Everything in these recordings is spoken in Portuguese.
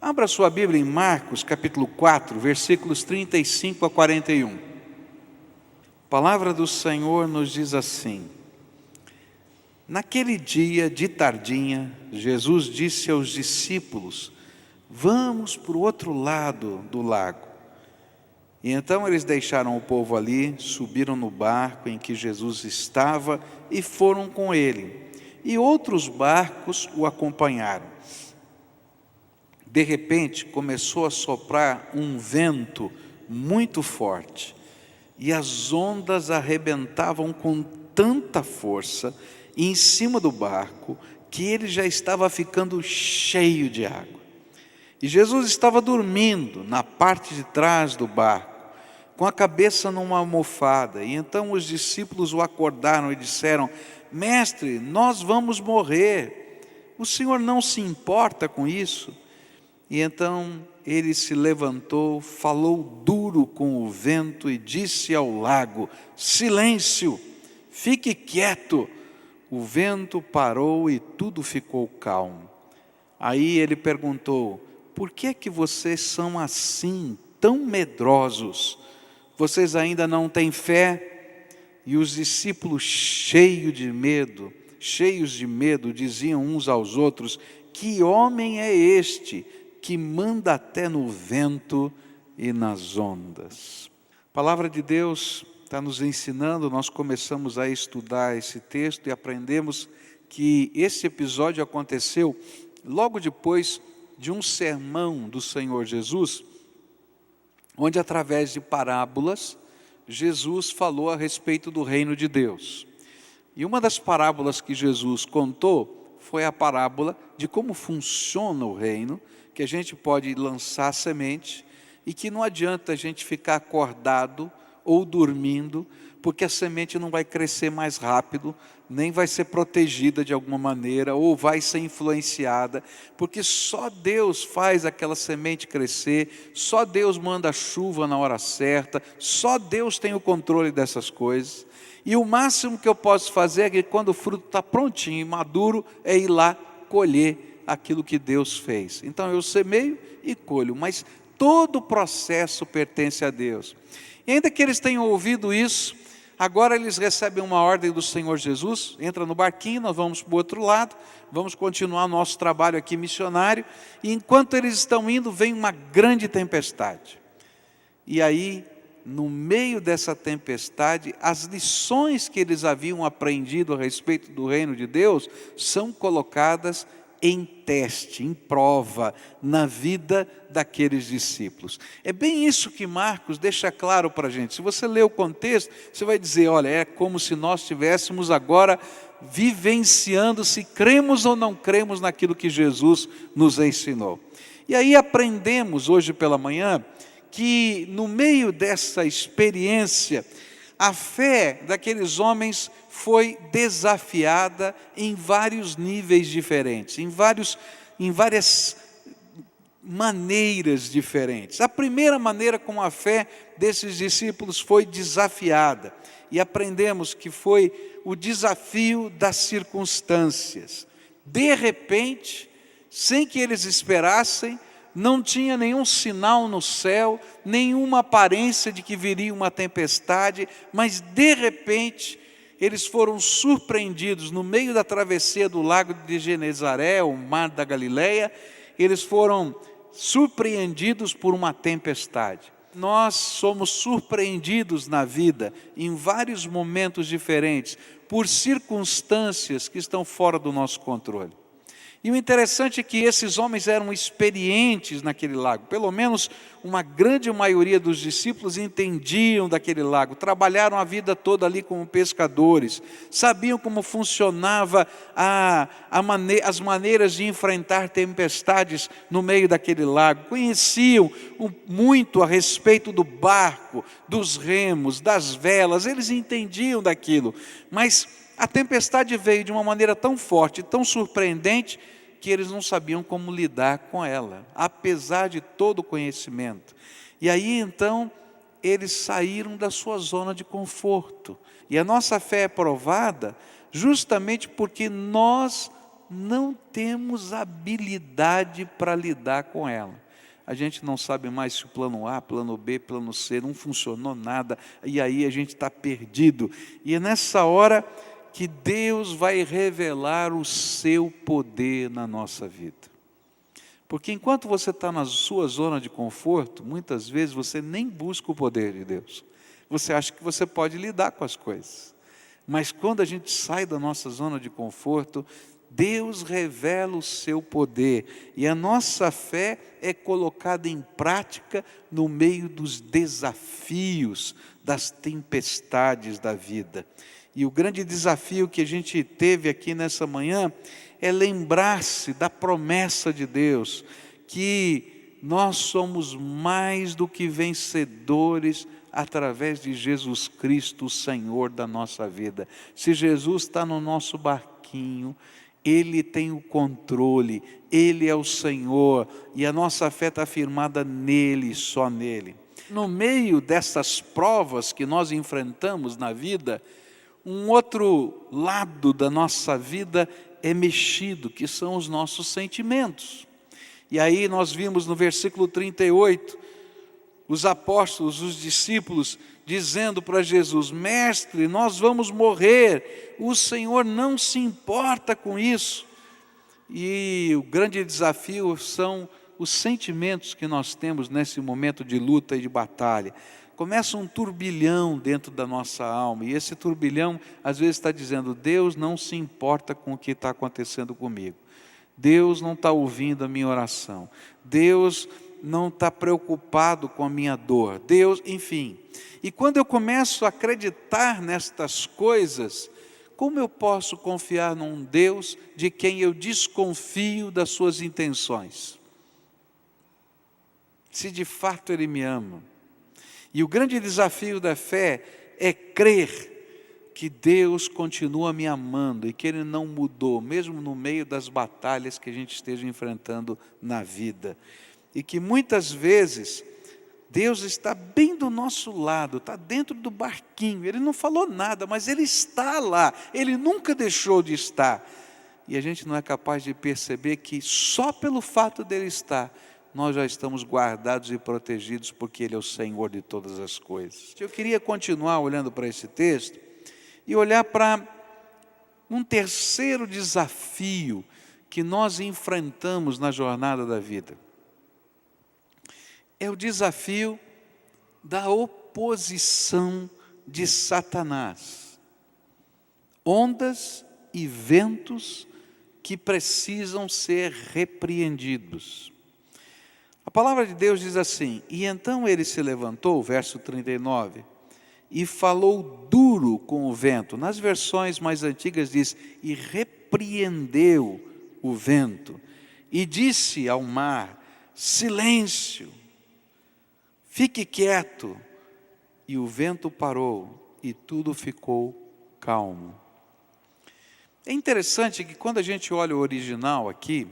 Abra sua Bíblia em Marcos, capítulo 4, versículos 35 a 41. A palavra do Senhor nos diz assim: Naquele dia de tardinha, Jesus disse aos discípulos: Vamos para o outro lado do lago. E então eles deixaram o povo ali, subiram no barco em que Jesus estava e foram com ele. E outros barcos o acompanharam. De repente começou a soprar um vento muito forte, e as ondas arrebentavam com tanta força em cima do barco, que ele já estava ficando cheio de água. E Jesus estava dormindo na parte de trás do barco, com a cabeça numa almofada. E então os discípulos o acordaram e disseram: Mestre, nós vamos morrer, o Senhor não se importa com isso? E então ele se levantou, falou duro com o vento e disse ao lago: Silêncio, fique quieto. O vento parou e tudo ficou calmo. Aí ele perguntou: Por que é que vocês são assim, tão medrosos? Vocês ainda não têm fé? E os discípulos, cheios de medo, diziam uns aos outros: Que homem é este que manda até no vento e nas ondas? A palavra de Deus está nos ensinando. Nós começamos a estudar esse texto e aprendemos que esse episódio aconteceu logo depois de um sermão do Senhor Jesus, onde através de parábolas, Jesus falou a respeito do reino de Deus. E uma das parábolas que Jesus contou foi a parábola de como funciona o reino, que a gente pode lançar semente e que não adianta a gente ficar acordado ou dormindo, porque a semente não vai crescer mais rápido, nem vai ser protegida de alguma maneira, ou vai ser influenciada, porque só Deus faz aquela semente crescer, só Deus manda a chuva na hora certa, só Deus tem o controle dessas coisas. E o máximo que eu posso fazer é que quando o fruto está prontinho e maduro, é ir lá colher aquilo que Deus fez. Então eu semeio e colho, mas todo o processo pertence a Deus. E ainda que eles tenham ouvido isso, agora eles recebem uma ordem do Senhor Jesus: entra no barquinho, nós vamos para o outro lado, vamos continuar nosso trabalho aqui missionário. E enquanto eles estão indo, vem uma grande tempestade. E aí, no meio dessa tempestade, as lições que eles haviam aprendido a respeito do reino de Deus são colocadas em teste, em prova, na vida daqueles discípulos. É bem isso que Marcos deixa claro para a gente. Se você ler o contexto, você vai dizer: olha, é como se nós estivéssemos agora vivenciando se cremos ou não cremos naquilo que Jesus nos ensinou. E aí aprendemos hoje pela manhã que no meio dessa experiência, a fé daqueles homens foi desafiada em vários níveis diferentes, em várias maneiras diferentes. A primeira maneira como a fé desses discípulos foi desafiada, e aprendemos que foi o desafio das circunstâncias. De repente, sem que eles esperassem, não tinha nenhum sinal no céu, nenhuma aparência de que viria uma tempestade, mas de repente eles foram surpreendidos no meio da travessia do lago de Genezaré, o mar da Galileia. Eles foram surpreendidos por uma tempestade. Nós somos surpreendidos na vida, em vários momentos diferentes, por circunstâncias que estão fora do nosso controle. E o interessante é que esses homens eram experientes naquele lago. Pelo menos uma grande maioria dos discípulos entendiam daquele lago, trabalharam a vida toda ali como pescadores, sabiam como funcionava as maneiras de enfrentar tempestades no meio daquele lago, conheciam muito a respeito do barco, dos remos, das velas, eles entendiam daquilo, mas a tempestade veio de uma maneira tão forte, tão surpreendente, que eles não sabiam como lidar com ela, apesar de todo o conhecimento. E aí então, eles saíram da sua zona de conforto. E a nossa fé é provada justamente porque nós não temos habilidade para lidar com ela. A gente não sabe mais se o plano A, plano B, plano C, não funcionou nada, e aí a gente está perdido. E é nessa hora que Deus vai revelar o seu poder na nossa vida. Porque enquanto você está na sua zona de conforto, muitas vezes você nem busca o poder de Deus. Você acha que você pode lidar com as coisas. Mas quando a gente sai da nossa zona de conforto, Deus revela o seu poder. E a nossa fé é colocada em prática no meio dos desafios, das tempestades da vida. E o grande desafio que a gente teve aqui nessa manhã é lembrar-se da promessa de Deus, que nós somos mais do que vencedores através de Jesus Cristo, o Senhor da nossa vida. Se Jesus está no nosso barquinho, Ele tem o controle, Ele é o Senhor, e a nossa fé está firmada nele, só nele. No meio dessas provas que nós enfrentamos na vida, um outro lado da nossa vida é mexido, que são os nossos sentimentos. E aí nós vimos no versículo 38, os apóstolos, os discípulos, dizendo para Jesus: Mestre, nós vamos morrer, o Senhor não se importa com isso. E o grande desafio são os sentimentos que nós temos nesse momento de luta e de batalha. Começa um turbilhão dentro da nossa alma, e esse turbilhão às vezes está dizendo: Deus não se importa com o que está acontecendo comigo, Deus não está ouvindo a minha oração, Deus não está preocupado com a minha dor, Deus, enfim. E quando eu começo a acreditar nestas coisas, como eu posso confiar num Deus de quem eu desconfio das suas intenções? Se de fato Ele me ama. E o grande desafio da fé é crer que Deus continua me amando e que Ele não mudou, mesmo no meio das batalhas que a gente esteja enfrentando na vida. E que muitas vezes Deus está bem do nosso lado, está dentro do barquinho, Ele não falou nada, mas Ele está lá, Ele nunca deixou de estar. E a gente não é capaz de perceber que só pelo fato dEle estar, nós já estamos guardados e protegidos, porque Ele é o Senhor de todas as coisas. Eu queria continuar olhando para esse texto e olhar para um terceiro desafio que nós enfrentamos na jornada da vida. É o desafio da oposição de Satanás. Ondas e ventos que precisam ser repreendidos. A palavra de Deus diz assim: e então ele se levantou, verso 39, e falou duro com o vento. Nas versões mais antigas diz: e repreendeu o vento, e disse ao mar: silêncio, fique quieto. E o vento parou, e tudo ficou calmo. É interessante que quando a gente olha o original aqui,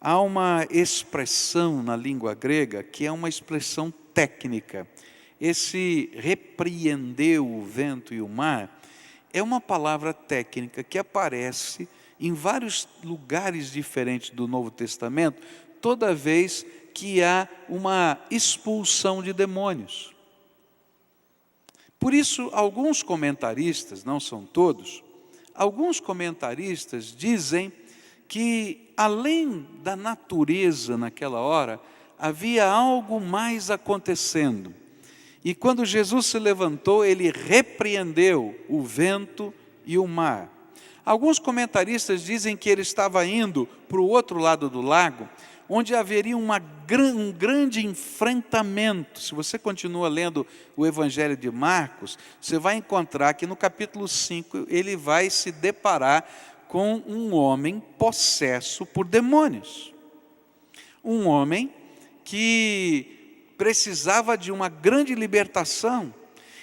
há uma expressão na língua grega que é uma expressão técnica. Esse repreendeu o vento e o mar é uma palavra técnica que aparece em vários lugares diferentes do Novo Testamento, toda vez que há uma expulsão de demônios. Por isso, alguns comentaristas, não são todos, alguns comentaristas dizem que além da natureza naquela hora, havia algo mais acontecendo. E quando Jesus se levantou, Ele repreendeu o vento e o mar. Alguns comentaristas dizem que Ele estava indo para o outro lado do lago, onde haveria um grande enfrentamento. Se você continua lendo o Evangelho de Marcos, você vai encontrar que no capítulo 5, Ele vai se deparar com um homem possesso por demônios. Um homem que precisava de uma grande libertação,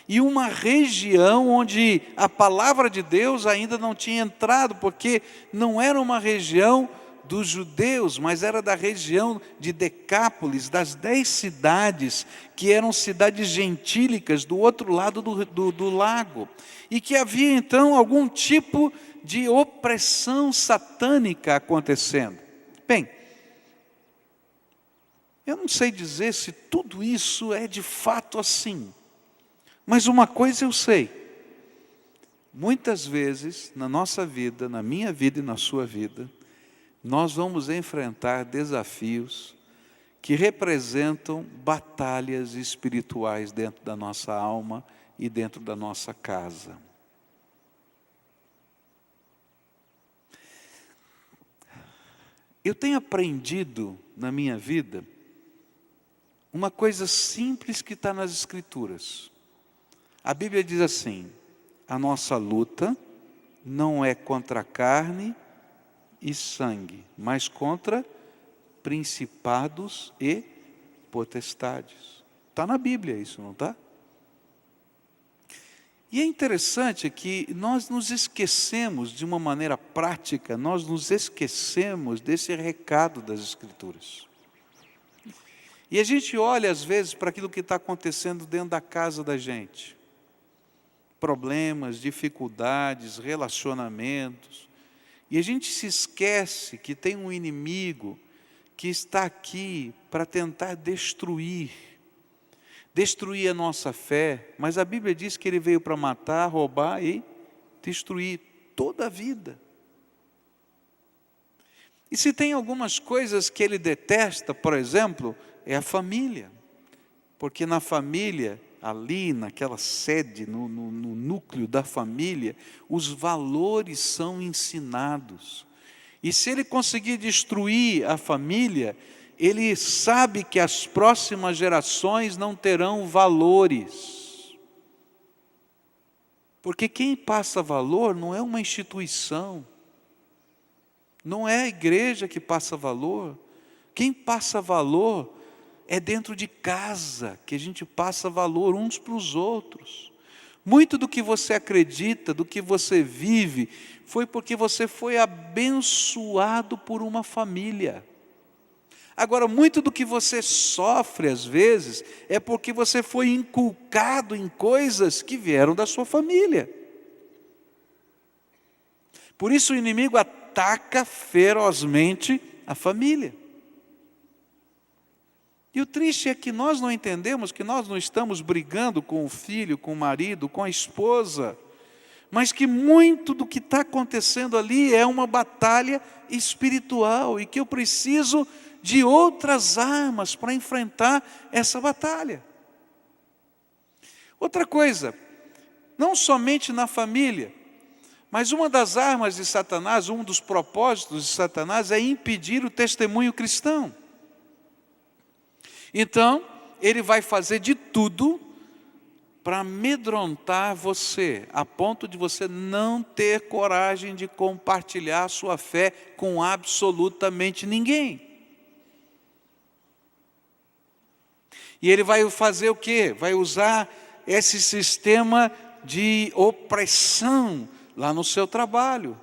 e uma região onde a palavra de Deus ainda não tinha entrado, porque não era uma região dos judeus, mas era da região de Decápolis, das 10 cidades, que eram cidades gentílicas do outro lado do lago, e que havia então algum tipo de opressão satânica acontecendo. Bem, eu não sei dizer se tudo isso é de fato assim, mas uma coisa eu sei: muitas vezes na nossa vida, na minha vida e na sua vida, nós vamos enfrentar desafios que representam batalhas espirituais dentro da nossa alma e dentro da nossa casa. Eu tenho aprendido na minha vida uma coisa simples que está nas Escrituras. A Bíblia diz assim: a nossa luta não é contra carne e sangue, mas contra principados e potestades. Está na Bíblia isso, não está? E é interessante que nós nos esquecemos, de uma maneira prática, nós nos esquecemos desse recado das Escrituras. E a gente olha às vezes para aquilo que está acontecendo dentro da casa da gente. Problemas, dificuldades, relacionamentos. E a gente se esquece que tem um inimigo que está aqui para tentar destruir a nossa fé, mas a Bíblia diz que ele veio para matar, roubar e destruir toda a vida. E se tem algumas coisas que ele detesta, por exemplo, é a família, porque na família, ali naquela sede, no núcleo da família, os valores são ensinados. E se ele conseguir destruir a família, ele sabe que as próximas gerações não terão valores. Porque quem passa valor não é uma instituição, não é a igreja que passa valor. Quem passa valor é dentro de casa, que a gente passa valor uns para os outros. Muito do que você acredita, do que você vive, foi porque você foi abençoado por uma família. Agora, muito do que você sofre às vezes, é porque você foi inculcado em coisas que vieram da sua família. Por isso o inimigo ataca ferozmente a família. E o triste é que nós não entendemos que nós não estamos brigando com o filho, com o marido, com a esposa, mas que muito do que está acontecendo ali é uma batalha espiritual e que eu preciso de outras armas para enfrentar essa batalha. Outra coisa, não somente na família, mas uma das armas de Satanás, um dos propósitos de Satanás é impedir o testemunho cristão. Então, ele vai fazer de tudo para amedrontar você, a ponto de você não ter coragem de compartilhar a sua fé com absolutamente ninguém. E ele vai fazer o quê? Vai usar esse sistema de opressão lá no seu trabalho,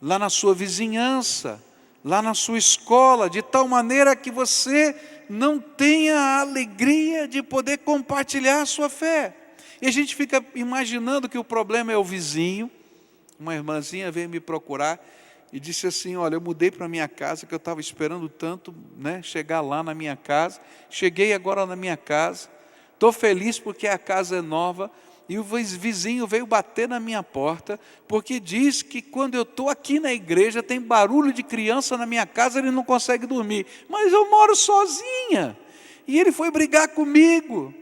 lá na sua vizinhança, lá na sua escola, de tal maneira que você não tenha a alegria de poder compartilhar a sua fé. E a gente fica imaginando que o problema é o vizinho. Uma irmãzinha veio me procurar e disse assim: olha, eu mudei para a minha casa, que eu estava esperando tanto, chegar lá na minha casa. Cheguei agora na minha casa, estou feliz porque a casa é nova. E o vizinho veio bater na minha porta, porque diz que quando eu estou aqui na igreja, tem barulho de criança na minha casa, ele não consegue dormir. Mas eu moro sozinha. E ele foi brigar comigo.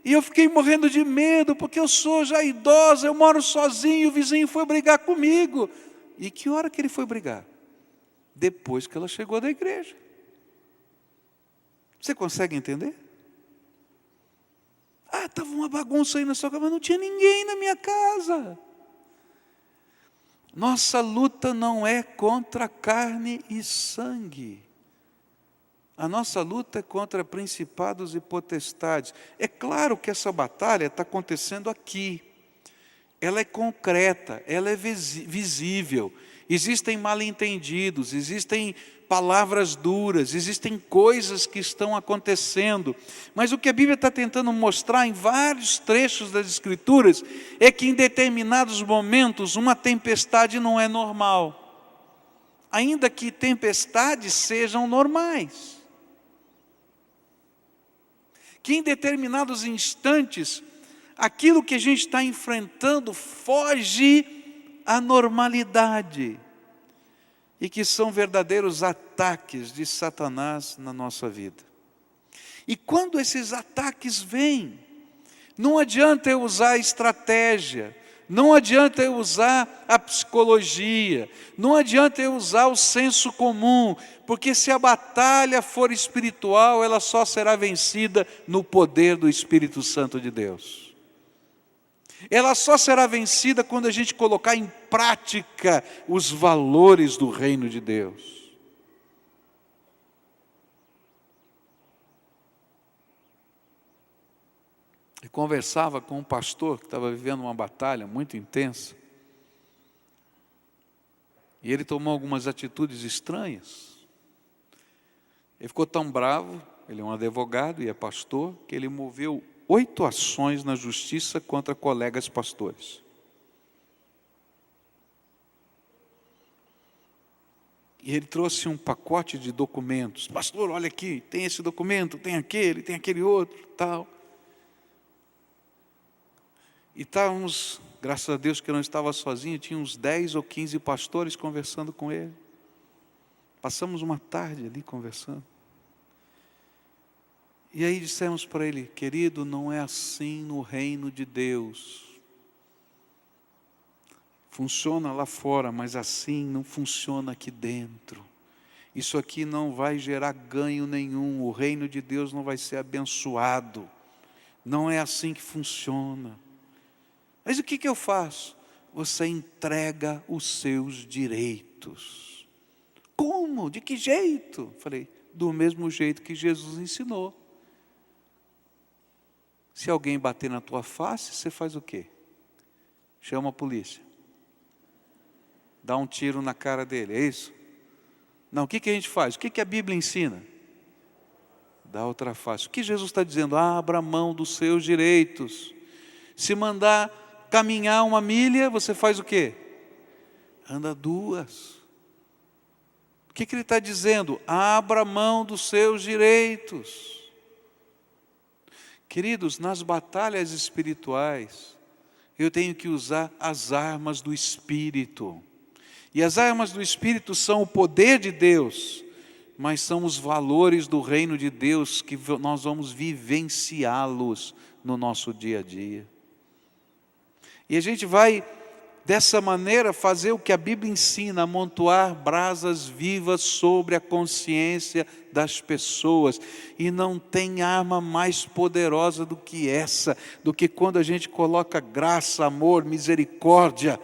E eu fiquei morrendo de medo, porque eu sou já idosa, eu moro sozinho, o vizinho foi brigar comigo. E que hora que ele foi brigar? Depois que ela chegou da igreja. Você consegue entender? Ah, estava uma bagunça aí na sua casa, mas não tinha ninguém na minha casa. Nossa luta não é contra carne e sangue. A nossa luta é contra principados e potestades. É claro que essa batalha está acontecendo aqui. Ela é concreta, ela é visível. existem mal-entendidos, existem palavras duras, existem coisas que estão acontecendo. Mas o que a Bíblia está tentando mostrar em vários trechos das Escrituras é que em determinados momentos uma tempestade não é normal. Ainda que tempestades sejam normais. Que em determinados instantes, aquilo que a gente está enfrentando foge à normalidade. E que são verdadeiros ataques de Satanás na nossa vida. E quando esses ataques vêm, não adianta eu usar estratégia, não adianta eu usar a psicologia, não adianta eu usar o senso comum, porque se a batalha for espiritual, ela só será vencida no poder do Espírito Santo de Deus. Ela só será vencida quando a gente colocar em prática os valores do reino de Deus. Eu conversava com um pastor que estava vivendo uma batalha muito intensa. E ele tomou algumas atitudes estranhas. Ele ficou tão bravo, ele é um advogado e é pastor, que ele moveu 8 ações na justiça contra colegas pastores. E ele trouxe um pacote de documentos. Pastor, olha aqui, tem esse documento, tem aquele outro, tal. E estávamos, graças a Deus que eu não estava sozinho, tinha uns 10 ou 15 pastores conversando com ele. Passamos uma tarde ali conversando. E aí dissemos para ele, querido, não é assim no reino de Deus. Funciona lá fora, mas assim não funciona aqui dentro. Isso aqui não vai gerar ganho nenhum, o reino de Deus não vai ser abençoado. Não é assim que funciona. Mas o que eu faço? Você entrega os seus direitos. Como? De que jeito? Falei, do mesmo jeito que Jesus ensinou. Se alguém bater na tua face, você faz o quê? Chama a polícia. Dá um tiro na cara dele, é isso? Não, o que a gente faz? O que a Bíblia ensina? Dá outra face. O que Jesus está dizendo? Abra mão dos seus direitos. Se mandar caminhar 1 milha, você faz o quê? Anda 2. O que ele está dizendo? Abra mão dos seus direitos. Queridos, nas batalhas espirituais, eu tenho que usar as armas do Espírito. E as armas do Espírito são o poder de Deus, mas são os valores do reino de Deus que nós vamos vivenciá-los no nosso dia a dia. E a gente vai, dessa maneira, fazer o que a Bíblia ensina, amontoar brasas vivas sobre a consciência das pessoas. E não tem arma mais poderosa do que essa, do que quando a gente coloca graça, amor, misericórdia.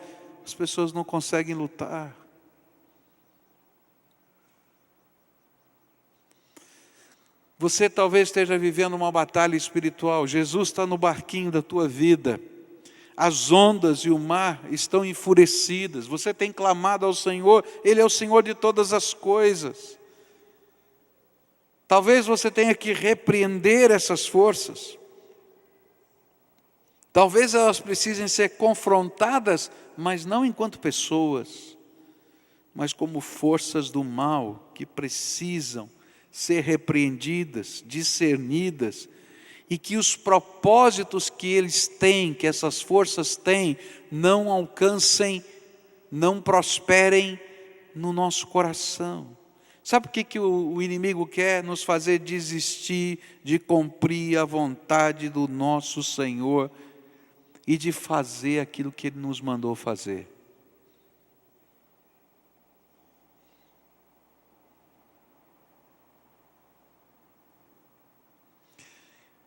As pessoas não conseguem lutar. Você talvez esteja vivendo uma batalha espiritual. Jesus está no barquinho da tua vida. As ondas e o mar estão enfurecidas. Você tem clamado ao Senhor, Ele é o Senhor de todas as coisas. Talvez você tenha que repreender essas forças. Talvez elas precisem ser confrontadas, mas não enquanto pessoas, mas como forças do mal que precisam ser repreendidas, discernidas, e que os propósitos que eles têm, que essas forças têm, não alcancem, não prosperem no nosso coração. Sabe o que o inimigo quer? Nos fazer desistir de cumprir a vontade do nosso Senhor e de fazer aquilo que Ele nos mandou fazer.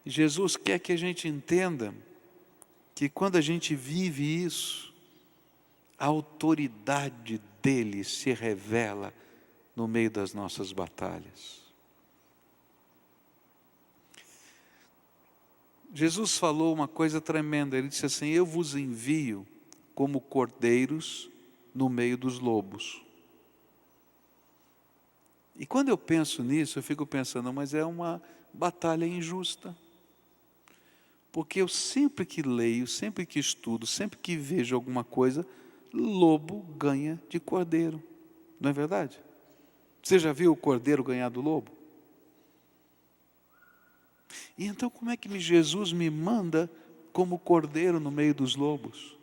Jesus quer que a gente entenda que quando a gente vive isso, a autoridade dele se revela no meio das nossas batalhas. Jesus falou uma coisa tremenda, ele disse assim, eu vos envio como cordeiros no meio dos lobos. E quando eu penso nisso, eu fico pensando, mas é uma batalha injusta. Porque eu sempre que leio, sempre que estudo, sempre que vejo alguma coisa, lobo ganha de cordeiro. Não é verdade? Você já viu o cordeiro ganhar do lobo? E então como é que Jesus me manda como cordeiro no meio dos lobos?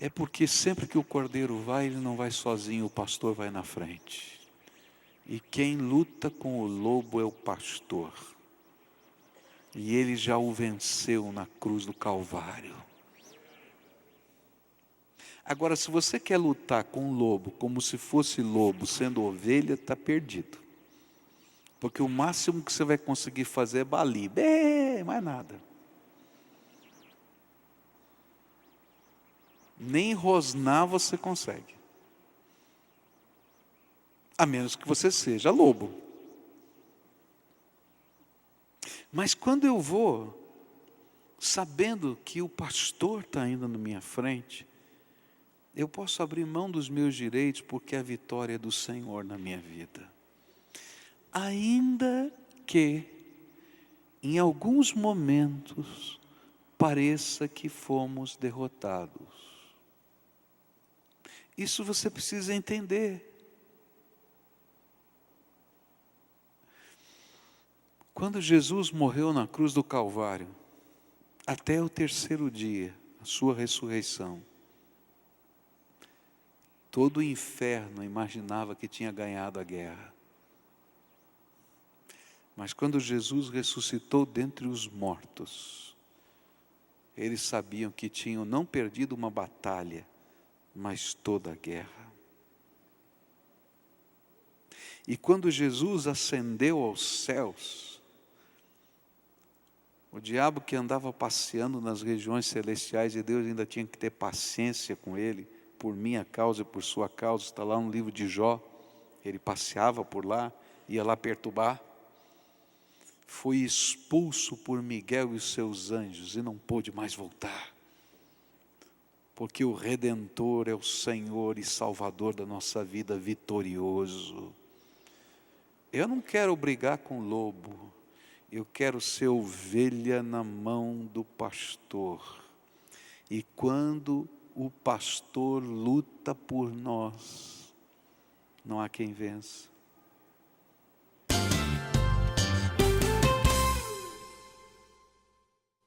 É porque sempre que o cordeiro vai, ele não vai sozinho, o pastor vai na frente. E quem luta com o lobo é o pastor. E ele já o venceu na cruz do Calvário. Agora, se você quer lutar com o lobo, como se fosse lobo, sendo ovelha, está perdido. Porque o máximo que você vai conseguir fazer é balir, mais nada. Nem rosnar você consegue. A menos que você seja lobo. Mas quando eu vou, sabendo que o pastor está indo na minha frente, eu posso abrir mão dos meus direitos, porque a vitória é do Senhor na minha vida. Ainda que, em alguns momentos, pareça que fomos derrotados. Isso você precisa entender. Quando Jesus morreu na cruz do Calvário, até o terceiro dia, a sua ressurreição, todo o inferno imaginava que tinha ganhado a guerra. Mas quando Jesus ressuscitou dentre os mortos, eles sabiam que tinham não perdido uma batalha, mas toda a guerra. E quando Jesus ascendeu aos céus, o diabo que andava passeando nas regiões celestiais, e Deus ainda tinha que ter paciência com ele, por minha causa e por sua causa, está lá no livro de Jó, ele passeava por lá, ia lá perturbar, foi expulso por Miguel e os seus anjos, e não pôde mais voltar. Porque o Redentor é o Senhor e Salvador da nossa vida, vitorioso. Eu não quero brigar com o lobo, eu quero ser ovelha na mão do pastor. E quando o pastor luta por nós, não há quem vença.